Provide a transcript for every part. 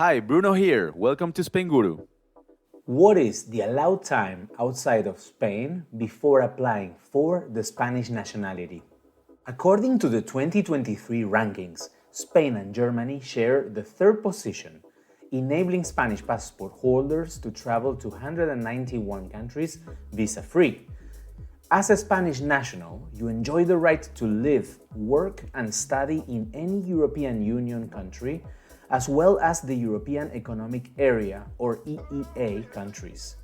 Hi, Bruno here. Welcome to Spainguru. What is the allowed time outside of Spain before applying for the Spanish nationality? According to the 2023 rankings, Spain and Germany share the third position, enabling Spanish passport holders to travel to 191 countries visa-free. As a Spanish national, you enjoy the right to live, work, and study in any European Union country, as well as the European Economic Area or EEA countries.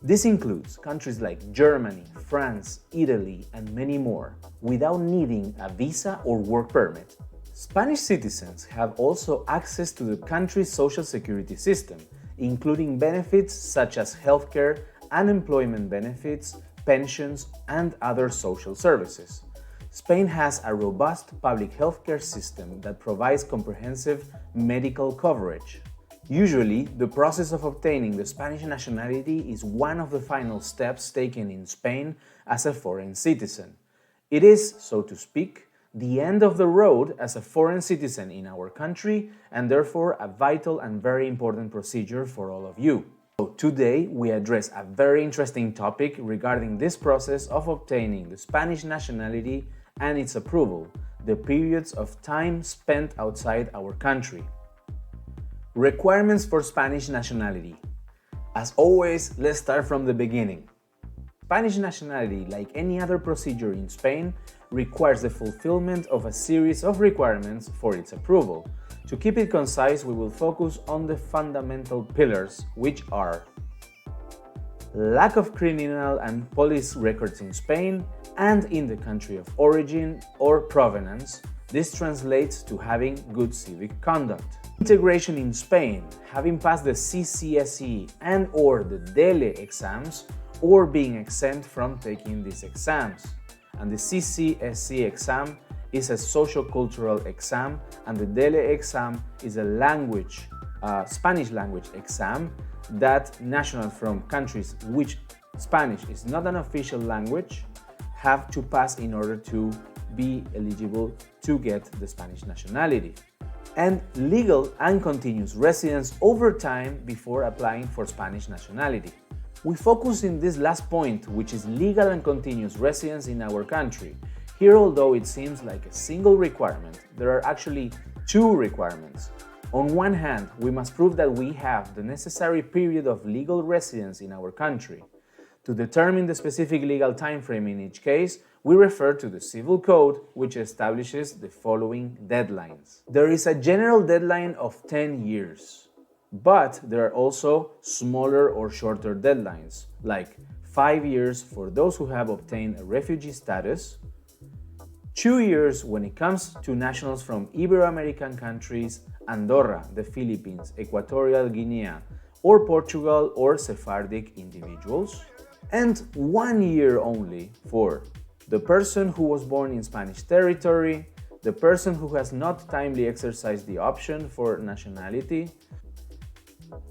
This includes countries like Germany, France, Italy, and many more, without needing a visa or work permit. Spanish citizens have also access to the country's social security system, including benefits such as healthcare, unemployment benefits, pensions, and other social services. Spain has a robust public healthcare system that provides comprehensive medical coverage. Usually, the process of obtaining the Spanish nationality is one of the final steps taken in Spain as a foreign citizen. It is, so to speak, the end of the road as a foreign citizen in our country, and therefore a vital and very important procedure for all of you. So today, we address a very interesting topic regarding this process of obtaining the Spanish nationality and its approval, the periods of time spent outside our country. Requirements for Spanish nationality. As always, let's start from the beginning. Spanish nationality, like any other procedure in Spain, requires the fulfillment of a series of requirements for its approval. To keep it concise, we will focus on the fundamental pillars, which are lack of criminal and police records in Spain and in the country of origin or provenance. This translates to having good civic conduct. Integration in Spain, having passed the CCSE and or the DELE exams, or being exempt from taking these exams. And the CCSE exam is a socio-cultural exam, and the DELE exam is a Spanish language exam that nationals from countries which Spanish is not an official language have to pass in order to be eligible to get the Spanish nationality. And legal and continuous residence over time before applying for Spanish nationality. We focus in this last point, which is legal and continuous residence in our country. Here, although it seems like a single requirement, there are actually two requirements. On one hand, we must prove that we have the necessary period of legal residence in our country. To determine the specific legal time frame in each case, we refer to the Civil Code, which establishes the following deadlines. There is a general deadline of 10 years, but there are also smaller or shorter deadlines, like 5 years for those who have obtained a refugee status, 2 years when it comes to nationals from Ibero-American countries, Andorra, the Philippines, Equatorial Guinea, or Portugal or Sephardic individuals, and 1 year only for the person who was born in Spanish territory, the person who has not timely exercised the option for nationality,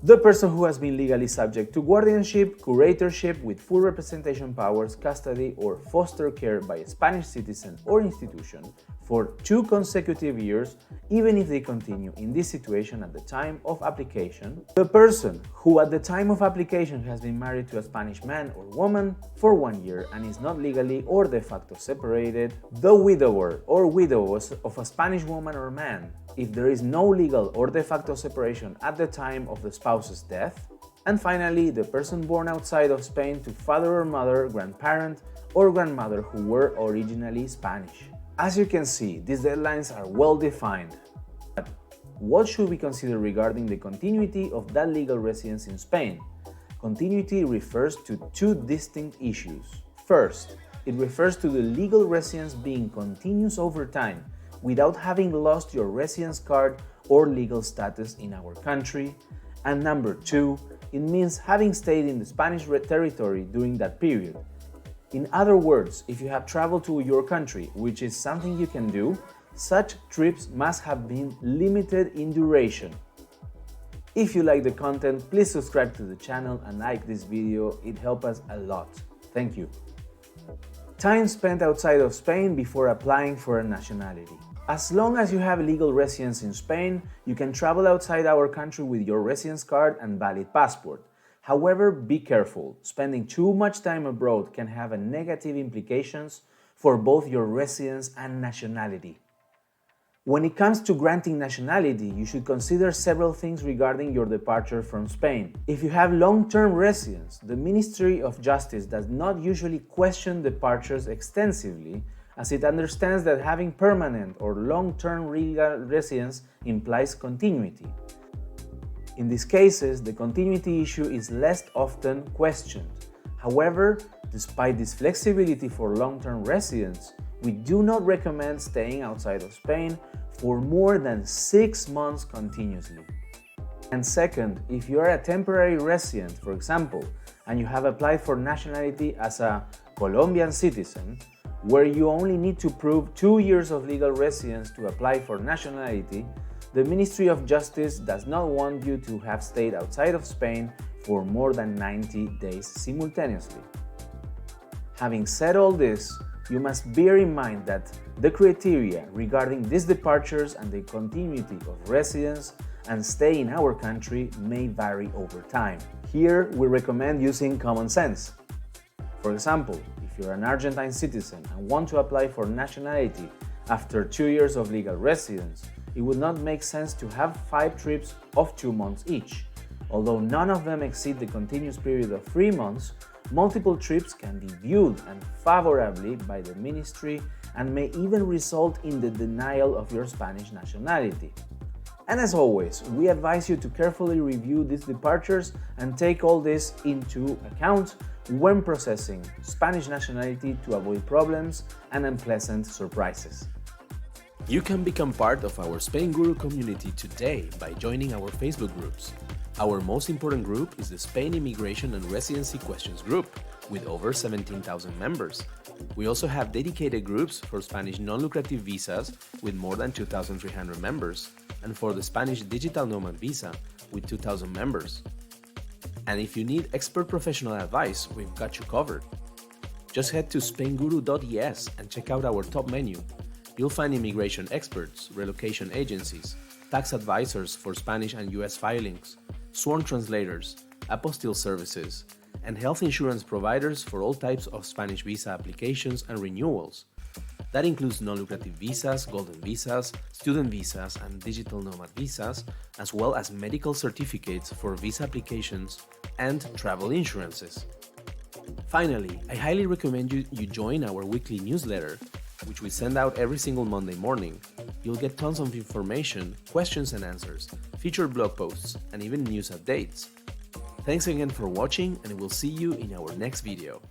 the person who has been legally subject to guardianship, curatorship with full representation powers, custody, or foster care by a Spanish citizen or institution for 2 consecutive years, even if they continue in this situation at the time of application, the person who at the time of application has been married to a Spanish man or woman for 1 year and is not legally or de facto separated, the widower or widow of a Spanish woman or man, if there is no legal or de facto separation at the time of the spouse's death, and finally, the person born outside of Spain to father or mother, grandparent, or grandmother who were originally Spanish. As you can see, these deadlines are well defined. But what should we consider regarding the continuity of that legal residence in Spain? Continuity refers to 2 distinct issues. First, it refers to the legal residence being continuous over time, without having lost your residence card or legal status in our country. And number 2, it means having stayed in the Spanish territory during that period. In other words, if you have traveled to your country, which is something you can do, such trips must have been limited in duration. If you like the content, please subscribe to the channel and like this video, it helps us a lot. Thank you. Time spent outside of Spain before applying for a nationality. As long as you have legal residence in Spain, you can travel outside our country with your residence card and valid passport. However, be careful. Spending too much time abroad can have a negative implications for both your residence and nationality. When it comes to granting nationality, you should consider several things regarding your departure from Spain. If you have long-term residence, the Ministry of Justice does not usually question departures extensively, as it understands that having permanent or long-term legal residence implies continuity. In these cases, the continuity issue is less often questioned. However, despite this flexibility for long-term residents, we do not recommend staying outside of Spain for more than 6 months continuously. And second, if you are a temporary resident, for example, and you have applied for nationality as a Colombian citizen, where you only need to prove 2 years of legal residence to apply for nationality, the Ministry of Justice does not want you to have stayed outside of Spain for more than 90 days simultaneously. Having said all this, you must bear in mind that the criteria regarding these departures and the continuity of residence and stay in our country may vary over time. Here, we recommend using common sense. For example, if you're an Argentine citizen and want to apply for nationality after 2 years of legal residence, it would not make sense to have 5 trips of 2 months each. Although none of them exceed the continuous period of 3 months, multiple trips can be viewed unfavorably by the ministry and may even result in the denial of your Spanish nationality. And as always, we advise you to carefully review these departures and take all this into account when processing Spanish nationality to avoid problems and unpleasant surprises. You can become part of our Spainguru community today by joining our Facebook groups. Our most important group is the Spain Immigration and Residency Questions group, with over 17,000 members. We also have dedicated groups for Spanish non-lucrative visas with more than 2,300 members, and for the Spanish Digital Nomad Visa with 2,000 members. And if you need expert professional advice, we've got you covered. Just head to spainguru.es and check out our top menu. You'll find immigration experts, relocation agencies, tax advisors for Spanish and US filings, sworn translators, apostille services, and health insurance providers for all types of Spanish visa applications and renewals. That includes non-lucrative visas, golden visas, student visas, and digital nomad visas, as well as medical certificates for visa applications and travel insurances. Finally, I highly recommend you join our weekly newsletter, which we send out every single Monday morning. You'll get tons of information, questions and answers, featured blog posts, and even news updates. Thanks again for watching, and we'll see you in our next video.